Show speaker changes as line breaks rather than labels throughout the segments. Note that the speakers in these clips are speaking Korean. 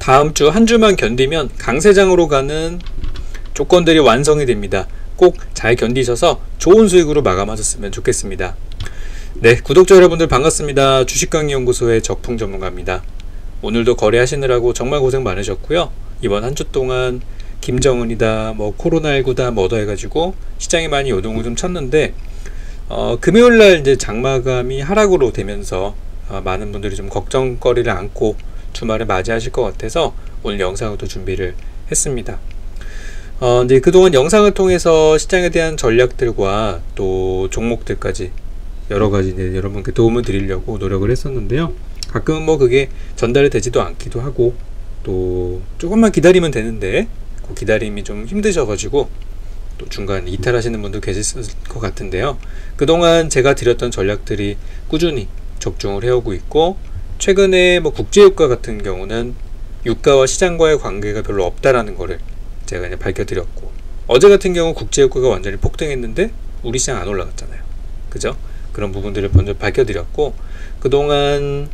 다음 주 한 주만 견디면 강세장으로 가는 조건들이 완성이 됩니다. 꼭 잘 견디셔서 좋은 수익으로 마감하셨으면 좋겠습니다. 네, 구독자 여러분들 반갑습니다. 주식강의연구소의 적풍 전문가입니다. 오늘도 거래하시느라고 정말 고생 많으셨고요. 이번 한 주 동안 김정은이다, 코로나19다, 뭐다 해가지고 시장이 많이 요동을 좀 쳤는데, 금요일날 이제 장마감이 하락으로 되면서 많은 분들이 좀 걱정거리를 안고 주말을 맞이하실 것 같아서 오늘 영상을 또 준비를 했습니다. 이제 그동안 영상을 통해서 시장에 대한 전략들과 또 종목들까지 여러가지 여러분께 도움을 드리려고 노력을 했었는데요. 가끔은 그게 전달이 되지도 않기도 하고, 또 조금만 기다리면 되는데 그 기다림이 좀 힘드셔가지고 또 중간 이탈하시는 분도 계실 것 같은데요. 그동안 제가 드렸던 전략들이 꾸준히 적중을 해오고 있고, 최근에 국제유가 같은 경우는 유가와 시장과의 관계가 별로 없다라는 거를 제가 이제 밝혀드렸고, 어제 같은 경우 국제유가가 완전히 폭등했는데 우리 시장 안 올라갔잖아요. 그죠? 그런 부분들을 먼저 밝혀드렸고, 그동안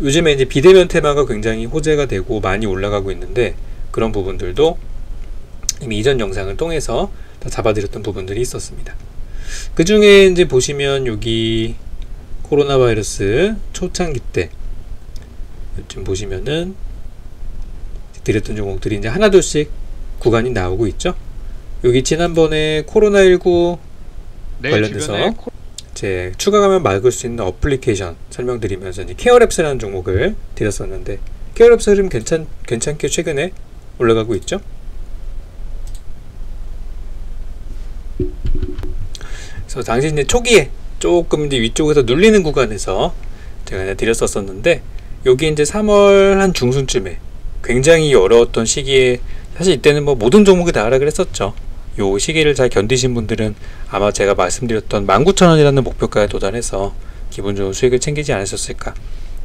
요즘에 이제 비대면 테마가 굉장히 호재가 되고 많이 올라가고 있는데, 그런 부분들도 이미 이전 영상을 통해서 다 잡아드렸던 부분들이 있었습니다. 그 중에 이제 보시면 여기 코로나 바이러스 초창기 때 지금 보시면은 드렸던 종목들이 이제 하나둘씩 구간이 나오고 있죠. 여기 지난번에 코로나19 관련해서 제 추가 감염 막을 수 있는 어플리케이션 설명드리면서 이제 케어랩스라는 종목을 드렸었는데, 케어랩스는 괜찮게 최근에 올라가고 있죠. 그래서 당시 이제 초기에 조금 이제 위쪽에서 눌리는 구간에서 제가 이제 드렸었는데, 여기 이제 3월 한 중순쯤에 굉장히 어려웠던 시기에, 사실 이때는 모든 종목이 다 하락을 했었죠. 요 시기를 잘 견디신 분들은 아마 제가 말씀드렸던 19,000원이라는 목표가에 도달해서 기분 좋은 수익을 챙기지 않으셨을까.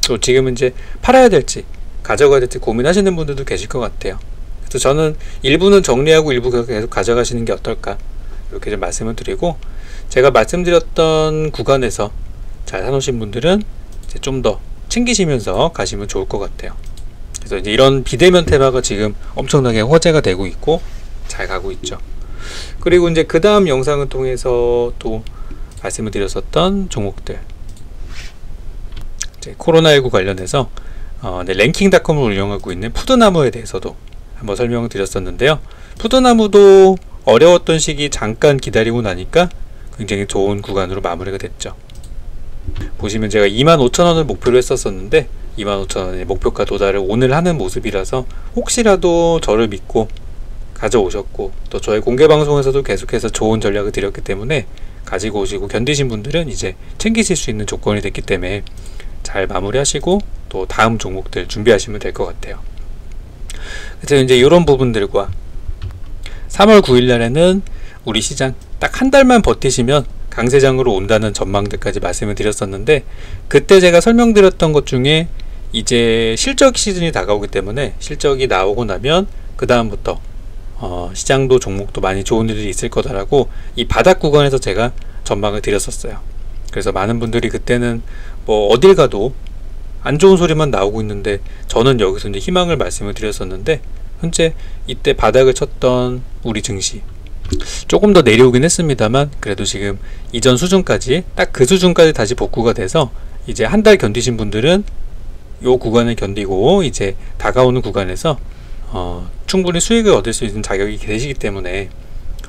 또 지금은 이제 팔아야 될지 가져가야 될지 고민하시는 분들도 계실 것 같아요. 그래서 저는 일부는 정리하고 일부 계속 가져가시는 게 어떨까, 이렇게 좀 말씀을 드리고, 제가 말씀드렸던 구간에서 잘 사놓으신 분들은 이제 좀 더 챙기시면서 가시면 좋을 것 같아요. 그래서 이제 이런 비대면 테마가 지금 엄청나게 호재가 되고 있고 잘 가고 있죠. 그리고 이제 그 다음 영상을 통해서 또 말씀을 드렸었던 종목들, 이제 코로나19 관련해서 랭킹닷컴을 운영하고 있는 푸드나무에 대해서도 한번 설명을 드렸었는데요. 푸드나무도 어려웠던 시기 잠깐 기다리고 나니까 굉장히 좋은 구간으로 마무리가 됐죠. 보시면 제가 25,000원을 목표로 했었는데 25,000원의 목표가 도달을 오늘 하는 모습이라서, 혹시라도 저를 믿고 가져오셨고, 또 저의 공개 방송에서도 계속해서 좋은 전략을 드렸기 때문에 가지고 오시고 견디신 분들은 이제 챙기실 수 있는 조건이 됐기 때문에 잘 마무리하시고 또 다음 종목들 준비하시면 될 것 같아요. 그래서 이제 이런 부분들과 3월 9일 날에는 우리 시장 딱 한 달만 버티시면 강세장으로 온다는 전망들까지 말씀을 드렸었는데, 그때 제가 설명드렸던 것 중에 이제 실적 시즌이 다가오기 때문에 실적이 나오고 나면 그 다음부터 시장도 종목도 많이 좋은 일이 있을 거다라고 이 바닥 구간에서 제가 전망을 드렸었어요. 그래서 많은 분들이 그때는 어딜 가도 안 좋은 소리만 나오고 있는데, 저는 여기서 이제 희망을 말씀을 드렸었는데, 현재 이때 바닥을 쳤던 우리 증시 조금 더 내려오긴 했습니다만, 그래도 지금 이전 수준까지 딱 그 수준까지 다시 복구가 돼서 이제 한 달 견디신 분들은 요 구간을 견디고 이제 다가오는 구간에서 충분히 수익을 얻을 수 있는 자격이 되시기 때문에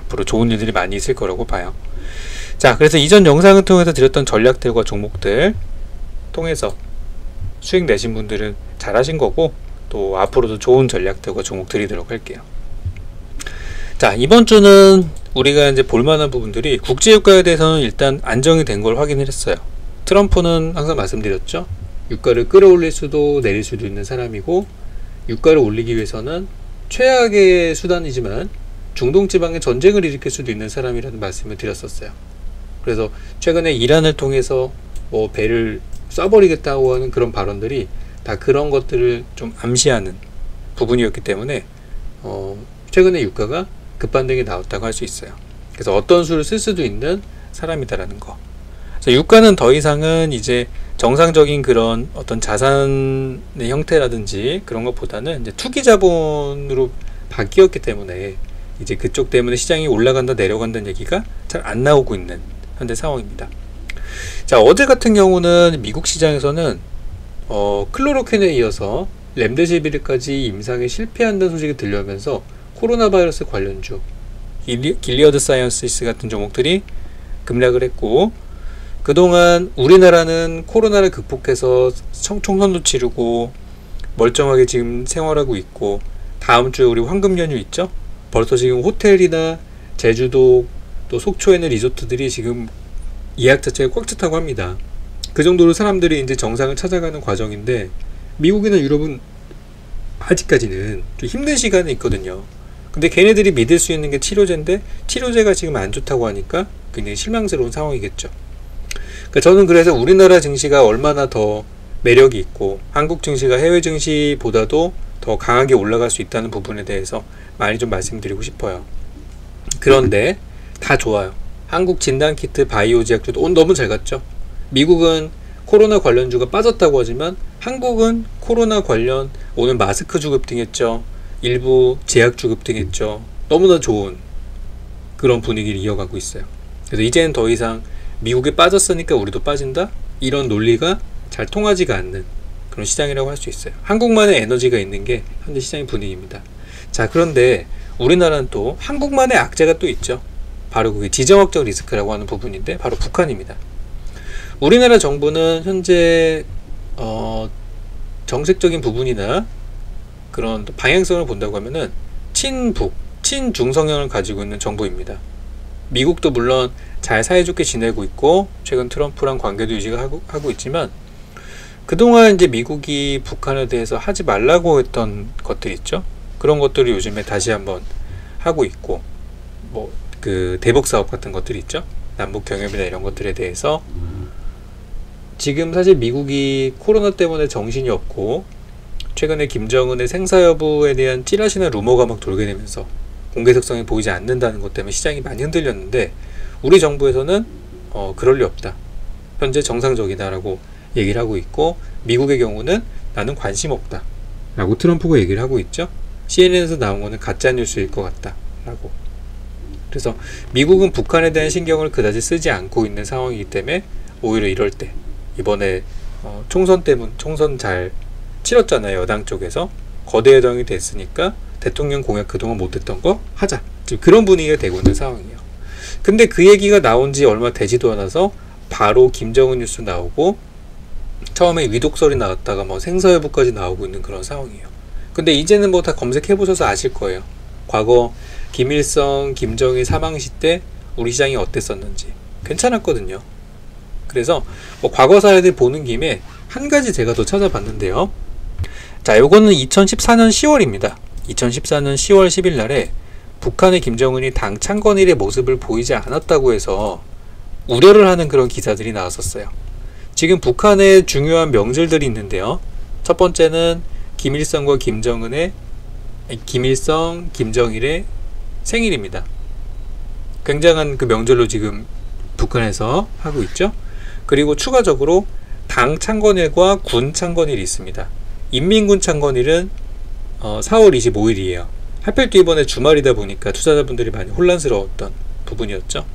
앞으로 좋은 일들이 많이 있을 거라고 봐요. 자, 그래서 이전 영상을 통해서 드렸던 전략들과 종목들 통해서 수익 내신 분들은 잘하신 거고, 또 앞으로도 좋은 전략들과 종목 드리도록 할게요. 자, 이번 주는 우리가 이제 볼만한 부분들이, 국제유가에 대해서는 일단 안정이 된 걸 확인을 했어요. 트럼프는 항상 말씀드렸죠. 유가를 끌어올릴 수도 내릴 수도 있는 사람이고, 유가를 올리기 위해서는 최악의 수단이지만 중동 지방에 전쟁을 일으킬 수도 있는 사람이라는 말씀을 드렸었어요. 그래서 최근에 이란을 통해서 배를 쏴버리겠다고 하는 그런 발언들이 다 그런 것들을 좀 암시하는 부분이었기 때문에 최근에 유가가 급반등이 나왔다고 할 수 있어요. 그래서 어떤 수를 쓸 수도 있는 사람이다라는 거. 그래서 유가는 더 이상은 이제 정상적인 그런 어떤 자산의 형태라든지 그런 것보다는 이제 투기 자본으로 바뀌었기 때문에 이제 그쪽 때문에 시장이 올라간다 내려간다는 얘기가 잘 안 나오고 있는 현재 상황입니다. 자, 어제 같은 경우는 미국 시장에서는 클로로퀸에 이어서 렘데시비르까지 임상에 실패한다는 소식이 들려오면서 코로나 바이러스 관련주 길리어드 사이언시스 같은 종목들이 급락을 했고, 그동안 우리나라는 코로나를 극복해서 총선도 치르고 멀쩡하게 지금 생활하고 있고, 다음 주에 우리 황금 연휴 있죠? 벌써 지금 호텔이나 제주도 또 속초에 있는 리조트들이 지금 예약 자체가 꽉 찼다고 합니다. 그 정도로 사람들이 이제 정상을 찾아가는 과정인데, 미국이나 유럽은 아직까지는 좀 힘든 시간이 있거든요. 근데 걔네들이 믿을 수 있는 게 치료제인데, 치료제가 지금 안 좋다고 하니까 굉장히 실망스러운 상황이겠죠. 그러니까 저는 그래서 우리나라 증시가 얼마나 더 매력이 있고 한국 증시가 해외 증시보다도 더 강하게 올라갈 수 있다는 부분에 대해서 많이 좀 말씀드리고 싶어요. 그런데 다 좋아요. 한국 진단키트 바이오제약주도 너무 잘 갔죠. 미국은 코로나 관련주가 빠졌다고 하지만 한국은 코로나 관련 오늘 마스크주 급등했죠. 일부 제약주 급등했죠. 너무나 좋은 그런 분위기를 이어가고 있어요. 그래서 이제는 더 이상 미국에 빠졌으니까 우리도 빠진다? 이런 논리가 잘 통하지가 않는 그런 시장이라고 할 수 있어요. 한국만의 에너지가 있는 게 현재 시장의 분위기입니다. 자, 그런데 우리나라는 또 한국만의 악재가 또 있죠. 바로 그게 지정학적 리스크라고 하는 부분인데, 바로 북한입니다. 우리나라 정부는 현재 정책적인 부분이나 그런 방향성을 본다고 하면은 친북, 친중 성향을 가지고 있는 정부입니다. 미국도 물론 잘 사이좋게 지내고 있고 최근 트럼프랑 관계도 유지하고 있지만, 그동안 이제 미국이 북한에 대해서 하지 말라고 했던 것들 있죠. 그런 것들을 요즘에 다시 한번 하고 있고, 뭐 그 대북 사업 같은 것들이 있죠. 남북 경협이나 이런 것들에 대해서 지금 사실 미국이 코로나 때문에 정신이 없고, 최근에 김정은의 생사 여부에 대한 찌라시나 루머가 막 돌게 되면서 공개적성이 보이지 않는다는 것 때문에 시장이 많이 흔들렸는데, 우리 정부에서는 그럴 리 없다, 현재 정상적이다라고 얘기를 하고 있고, 미국의 경우는 나는 관심 없다 라고 트럼프가 얘기를 하고 있죠. CNN에서 나온 거는 가짜뉴스일 것 같다 라고. 그래서 미국은 북한에 대한 신경을 그다지 쓰지 않고 있는 상황이기 때문에 오히려 이럴 때, 이번에 총선 잘 치렀잖아요. 여당 쪽에서 거대 여당이 됐으니까 대통령 공약 그동안 못했던 거 하자, 지금 그런 분위기가 되고 있는 상황이에요. 근데 그 얘기가 나온 지 얼마 되지도 않아서 바로 김정은 뉴스 나오고, 처음에 위독설이 나왔다가 뭐 생사여부까지 나오고 있는 그런 상황이에요. 근데 이제는 뭐 다 검색해 보셔서 아실 거예요. 과거 김일성, 김정일 사망시 때 우리 시장이 어땠었는지. 괜찮았거든요. 그래서 뭐 과거 사례들 보는 김에 한 가지 제가 더 찾아봤는데요. 자, 요거는 2014년 10월입니다. 2014년 10월 10일 날에 북한의 김정은이 당 창건일의 모습을 보이지 않았다고 해서 우려를 하는 그런 기사들이 나왔었어요. 지금 북한의 중요한 명절들이 있는데요. 첫 번째는 김일성, 김정일의 생일입니다. 굉장한 그 명절로 지금 북한에서 하고 있죠. 그리고 추가적으로 당 창건일과 군 창건일이 있습니다. 인민군 창건일은 4월 25일이에요. 하필 또 이번에 주말이다 보니까 투자자분들이 많이 혼란스러웠던 부분이었죠.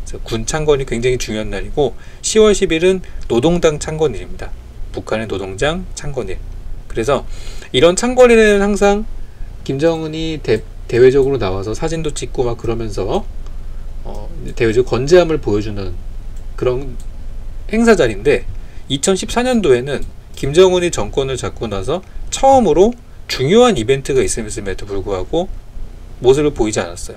그래서 군 창건이 굉장히 중요한 날이고, 10월 10일은 노동당 창건일입니다. 북한의 노동당 창건일. 그래서 이런 창건일에는 항상 김정은이 대외적으로 나와서 사진도 찍고 막 그러면서 대외적 건재함을 보여주는 그런 행사 자리인데, 2014년도에는 김정은이 정권을 잡고 나서 처음으로 중요한 이벤트가 있음에도 불구하고 모습을 보이지 않았어요.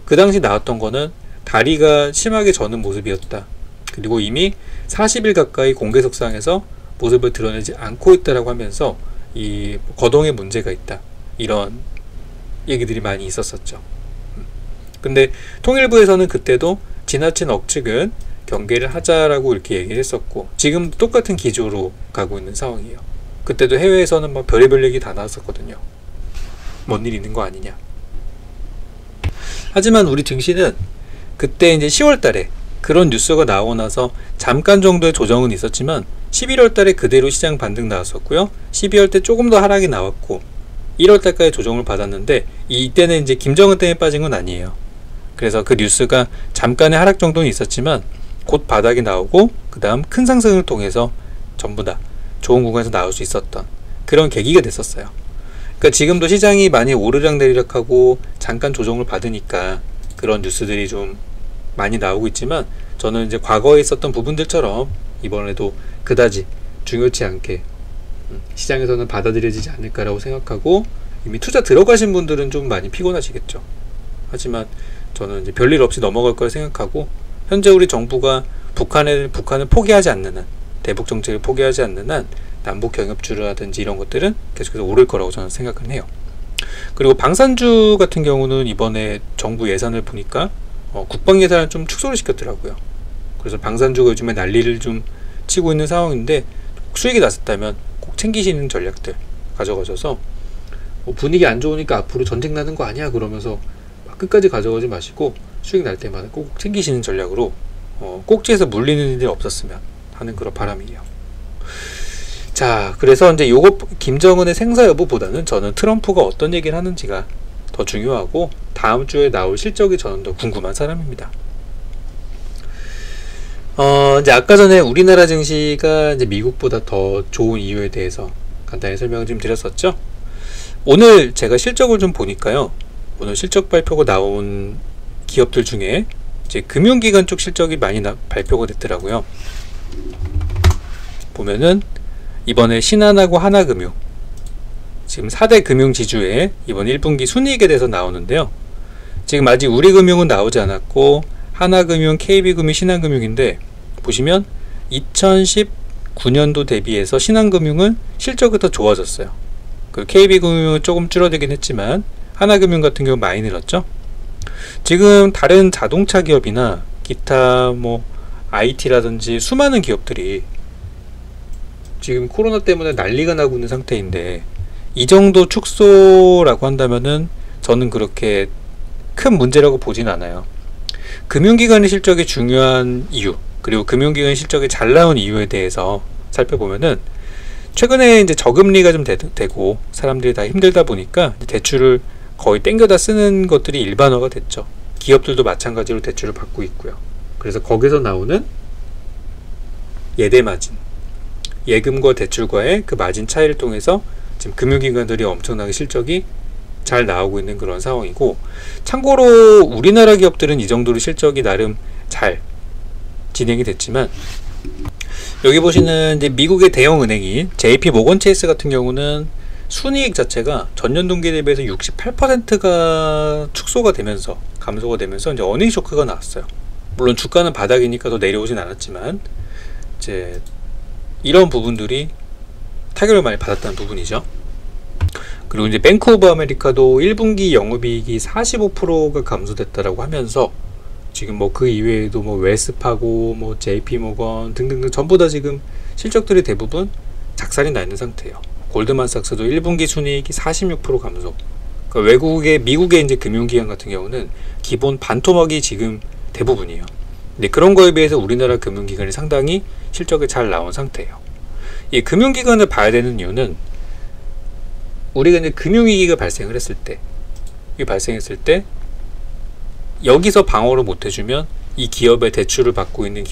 그 당시 나왔던 거는 다리가 심하게 저는 모습이었다. 그리고 이미 40일 가까이 공개석상에서 모습을 드러내지 않고 있다라고 하면서 이 거동에 문제가 있다, 이런 얘기들이 많이 있었었죠. 근데 통일부에서는 그때도 지나친 억측은 경계를 하자라고 이렇게 얘기를 했었고, 지금 똑같은 기조로 가고 있는 상황이에요. 그때도 해외에서는 막 별의별 얘기 다 나왔었거든요. 뭔 일 있는 거 아니냐. 하지만 우리 증시는 그때 이제 10월 달에 그런 뉴스가 나오고 나서 잠깐 정도의 조정은 있었지만 11월 달에 그대로 시장 반등 나왔었고요. 12월 때 조금 더 하락이 나왔고 1월 달까지 조정을 받았는데 이때는 이제 김정은 때문에 빠진 건 아니에요. 그래서 그 뉴스가 잠깐의 하락 정도는 있었지만 곧 바닥이 나오고 그 다음 큰 상승을 통해서 전부 다 좋은 구간에서 나올 수 있었던 그런 계기가 됐었어요. 그러니까 지금도 시장이 많이 오르락내리락하고 잠깐 조정을 받으니까 그런 뉴스들이 좀 많이 나오고 있지만 저는 이제 과거에 있었던 부분들처럼 이번에도 그다지 중요치 않게 시장에서는 받아들여지지 않을까라고 생각하고 이미 투자 들어가신 분들은 좀 많이 피곤하시겠죠. 하지만 저는 이제 별일 없이 넘어갈 거라 생각하고 현재 우리 정부가 북한을 포기하지 않는 한 대북 정책을 포기하지 않는 한 남북 경협주라든지 이런 것들은 계속해서 오를 거라고 저는 생각을 해요. 그리고 방산주 같은 경우는 이번에 정부 예산을 보니까 국방 예산을 좀 축소를 시켰더라고요. 그래서 방산주가 요즘에 난리를 좀 치고 있는 상황인데 수익이 났었다면 꼭 챙기시는 전략들 가져가셔서 분위기 안 좋으니까 앞으로 전쟁 나는 거 아니야 그러면서 막 끝까지 가져가지 마시고 수익 날 때마다 꼭 챙기시는 전략으로 꼭지에서 물리는 일이 없었으면 하는 그런 바람이에요. 자, 그래서 이제 요거 김정은의 생사 여부보다는 저는 트럼프가 어떤 얘기를 하는지가 더 중요하고 다음 주에 나올 실적이 저는 더 궁금한 사람입니다. 이제 아까 전에 우리나라 증시가 이제 미국보다 더 좋은 이유에 대해서 간단히 설명을 좀 드렸었죠. 오늘 제가 실적을 좀 보니까요. 오늘 실적 발표가 나온 기업들 중에 이제 금융기관 쪽 실적이 많이 발표가 됐더라고요. 보면은 이번에 신한하고 하나금융 지금 4대 금융지주에 이번 1분기 순이익에 대해서 나오는데요. 지금 아직 우리금융은 나오지 않았고 하나금융, KB금융, 신한금융인데 보시면 2019년도 대비해서 신한금융은 실적이 더 좋아졌어요. 그 KB금융은 조금 줄어들긴 했지만 하나금융 같은 경우 많이 늘었죠. 지금 다른 자동차 기업이나 기타 뭐 IT라든지 수많은 기업들이 지금 코로나 때문에 난리가 나고 있는 상태인데 이 정도 축소라고 한다면은 저는 그렇게 큰 문제라고 보진 않아요. 금융기관의 실적이 중요한 이유 그리고 금융기관 실적이 잘 나온 이유에 대해서 살펴보면은 최근에 이제 저금리가 좀 되고 사람들이 다 힘들다 보니까 대출을 거의 땡겨다 쓰는 것들이 일반화가 됐죠. 기업들도 마찬가지로 대출을 받고 있고요. 그래서 거기서 나오는 예대 마진 예금과 대출과의 그 마진 차이를 통해서 지금 금융기관들이 엄청나게 실적이 잘 나오고 있는 그런 상황이고 참고로 우리나라 기업들은 이 정도로 실적이 나름 잘 진행이 됐지만 여기 보시는 이제 미국의 대형 은행인 JP 모건 체이스 같은 경우는 순이익 자체가 전년 동기 대비해서 68%가 축소가 되면서 감소가 되면서 이제 어닝 쇼크가 나왔어요. 물론 주가는 바닥이니까 더 내려오진 않았지만 이제 이런 부분들이 타격을 많이 받았다는 부분이죠. 그리고 이제 뱅크 오브 아메리카도 1분기 영업이익이 45%가 감소됐다라고 하면서 지금 뭐 그 이외에도 뭐 웰스파고 뭐 JP 모건 등등등 전부 다 지금 실적들이 대부분 작살이 나 있는 상태예요. 골드만삭스도 1분기 순이익이 46% 감소. 그러니까 미국의 이제 금융기관 같은 경우는 기본 반토막이 지금 대부분이에요. 근데 그런 거에 비해서 우리나라 금융기관이 상당히 실적이 잘 나온 상태예요. 이 금융기관을 봐야 되는 이유는 우리가 이제 금융위기가 발생을 했을 때, 여기서 방어를 못 해주면 이 기업의 대출을 받고 있는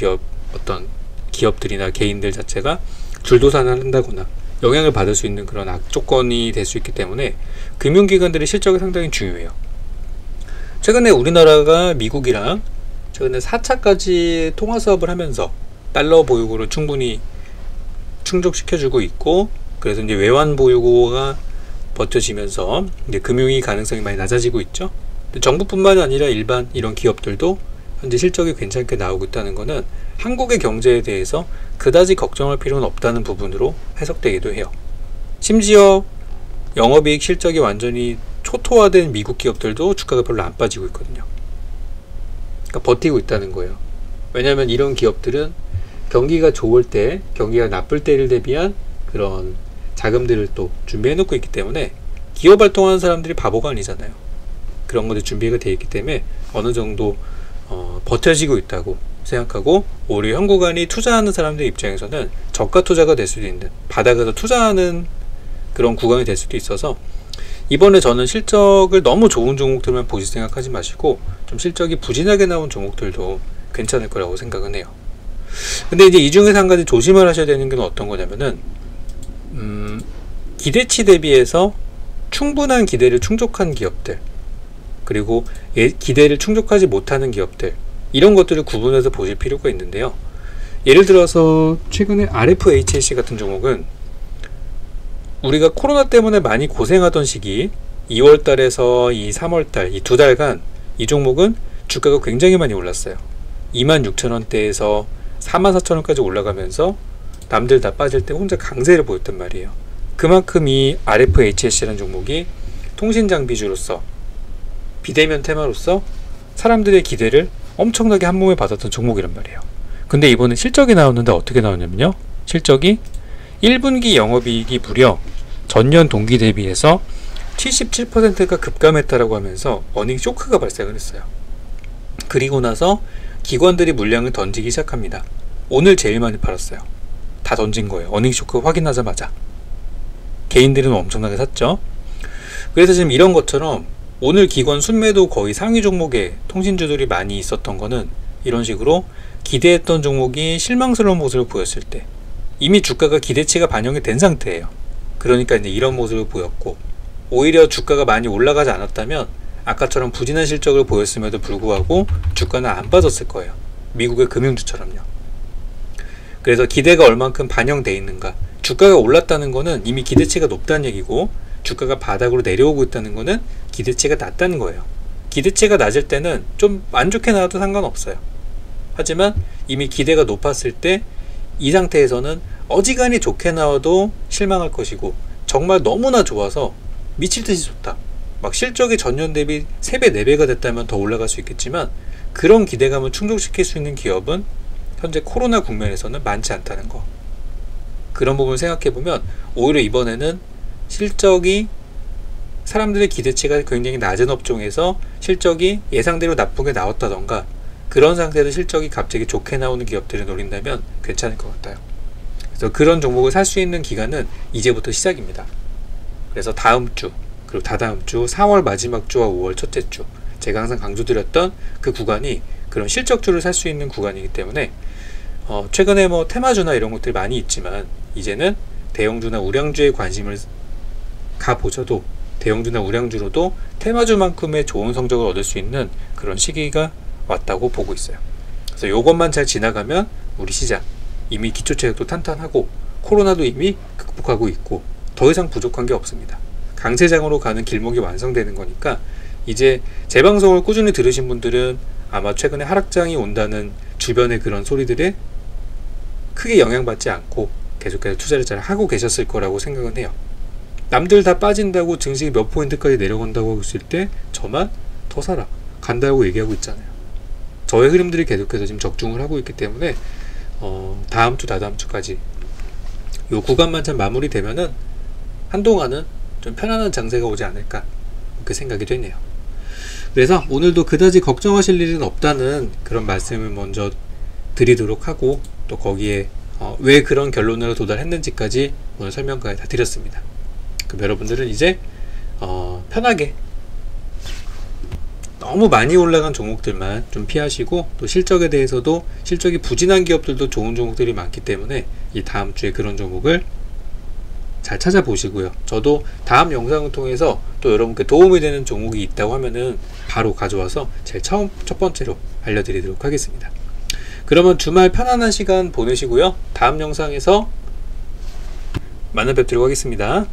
어떤 기업들이나 개인들 자체가 줄도산을 한다거나 영향을 받을 수 있는 그런 악조건이 될 수 있기 때문에 금융기관들의 실적이 상당히 중요해요. 최근에 우리나라가 미국이랑 최근에 4차까지 통화사업을 하면서 달러 보유고를 충분히 충족시켜주고 있고 그래서 이제 외환 보유고가 버텨지면서 이제 금융위 가능성이 많이 낮아지고 있죠. 정부뿐만 아니라 일반 이런 기업들도 현재 실적이 괜찮게 나오고 있다는 것은 한국의 경제에 대해서 그다지 걱정할 필요는 없다는 부분으로 해석되기도 해요. 심지어 영업이익 실적이 완전히 초토화된 미국 기업들도 주가가 별로 안 빠지고 있거든요. 그러니까 버티고 있다는 거예요. 왜냐하면 이런 기업들은 경기가 좋을 때, 경기가 나쁠 때를 대비한 그런 자금들을 또 준비해 놓고 있기 때문에 기업 활동하는 사람들이 바보가 아니잖아요. 그런 것들 준비가 되어 있기 때문에 어느 정도 버텨지고 있다고 생각하고 오히려 현 구간이 투자하는 사람들 입장에서는 저가 투자가 될 수도 있는, 바닥에서 투자하는 그런 구간이 될 수도 있어서 이번에 저는 실적을 너무 좋은 종목들만 보실 생각하지 마시고 좀 실적이 부진하게 나온 종목들도 괜찮을 거라고 생각은 해요. 근데 이제 이 중에서 한 가지 조심을 하셔야 되는 건 어떤 거냐면은 기대치 대비해서 충분한 기대를 충족한 기업들, 그리고 기대를 충족하지 못하는 기업들, 이런 것들을 구분해서 보실 필요가 있는데요. 예를 들어서 최근에 RFHLC 같은 종목은 우리가 코로나 때문에 많이 고생하던 시기 2월달에서 이 3월달 이 두 달간 이 종목은 주가가 굉장히 많이 올랐어요. 26,000원대에서 44,000원까지 올라가면서 남들 다 빠질 때 혼자 강세를 보였단 말이에요. 그만큼 이 RFHLC라는 종목이 통신장비주로서 비대면 테마로서 사람들의 기대를 엄청나게 한몸에 받았던 종목이란 말이에요. 근데 이번에 실적이 나왔는데 어떻게 나왔냐면요, 실적이 1분기 영업이익이 무려 전년 동기 대비해서 77%가 급감했다라고 하면서 어닝 쇼크가 발생을 했어요. 그리고 나서 기관들이 물량을 던지기 시작합니다. 오늘 제일 많이 팔았어요. 다 던진 거예요. 어닝 쇼크 확인하자마자. 개인들은 엄청나게 샀죠. 그래서 지금 이런 것처럼 오늘 기관 순매도 거의 상위 종목에 통신주들이 많이 있었던 거는 이런 식으로 기대했던 종목이 실망스러운 모습을 보였을 때 이미 주가가 기대치가 반영이 된 상태예요. 그러니까 이제 이런 모습을 보였고, 오히려 주가가 많이 올라가지 않았다면 아까처럼 부진한 실적을 보였음에도 불구하고 주가는 안 빠졌을 거예요. 미국의 금융주처럼요. 그래서 기대가 얼만큼 반영돼 있는가, 주가가 올랐다는 거는 이미 기대치가 높다는 얘기고, 주가가 바닥으로 내려오고 있다는 거는 기대치가 낮다는 거예요. 기대치가 낮을 때는 좀 안 좋게 나와도 상관없어요. 하지만 이미 기대가 높았을 때 이 상태에서는 어지간히 좋게 나와도 실망할 것이고, 정말 너무나 좋아서 미칠듯이 좋다, 막 실적이 전년 대비 3배, 4배가 됐다면 더 올라갈 수 있겠지만 그런 기대감을 충족시킬 수 있는 기업은 현재 코로나 국면에서는 많지 않다는 거. 그런 부분을 생각해보면 오히려 이번에는 실적이 사람들의 기대치가 굉장히 낮은 업종에서 실적이 예상대로 나쁘게 나왔다던가, 그런 상태에서 실적이 갑자기 좋게 나오는 기업들을 노린다면 괜찮을 것 같아요. 그래서 그런 종목을 살 수 있는 기간은 이제부터 시작입니다. 그래서 다음 주, 그리고 다다음 주, 4월 마지막 주와 5월 첫째 주, 제가 항상 강조드렸던 그 구간이 그런 실적주를 살 수 있는 구간이기 때문에 최근에 뭐 테마주나 이런 것들이 많이 있지만 이제는 대형주나 우량주에 관심을 가보셔도, 대형주나 우량주로도 테마주만큼의 좋은 성적을 얻을 수 있는 그런 시기가 왔다고 보고 있어요. 그래서 요것만 잘 지나가면 우리 시장 이미 기초체력도 탄탄하고 코로나도 이미 극복하고 있고 더 이상 부족한 게 없습니다. 강세장으로 가는 길목이 완성되는 거니까 이제 제 방송을 꾸준히 들으신 분들은 아마 최근에 하락장이 온다는 주변의 그런 소리들에 크게 영향받지 않고 계속해서 투자를 잘 하고 계셨을 거라고 생각은 해요. 남들 다 빠진다고 증시가 몇 포인트까지 내려간다고 했을 때 저만 더 사라, 간다고 얘기하고 있잖아요. 저의 흐름들이 계속해서 지금 적중을 하고 있기 때문에 다음 주, 다다음 주까지 요 구간만 잘 마무리되면은 한동안은 좀 편안한 장세가 오지 않을까, 그렇게 생각이 되네요. 그래서 오늘도 그다지 걱정하실 일은 없다는 그런 말씀을 먼저 드리도록 하고, 또 거기에 왜 그런 결론으로 도달했는지까지 오늘 설명까지 다 드렸습니다. 그럼 여러분들은 이제 편하게 너무 많이 올라간 종목들만 좀 피하시고, 또 실적에 대해서도 실적이 부진한 기업들도 좋은 종목들이 많기 때문에 이 다음 주에 그런 종목을 잘 찾아보시고요. 저도 다음 영상을 통해서 또 여러분께 도움이 되는 종목이 있다고 하면은 바로 가져와서 제일 첫 번째로 알려드리도록 하겠습니다. 그러면 주말 편안한 시간 보내시고요. 다음 영상에서 만나 뵙도록 하겠습니다.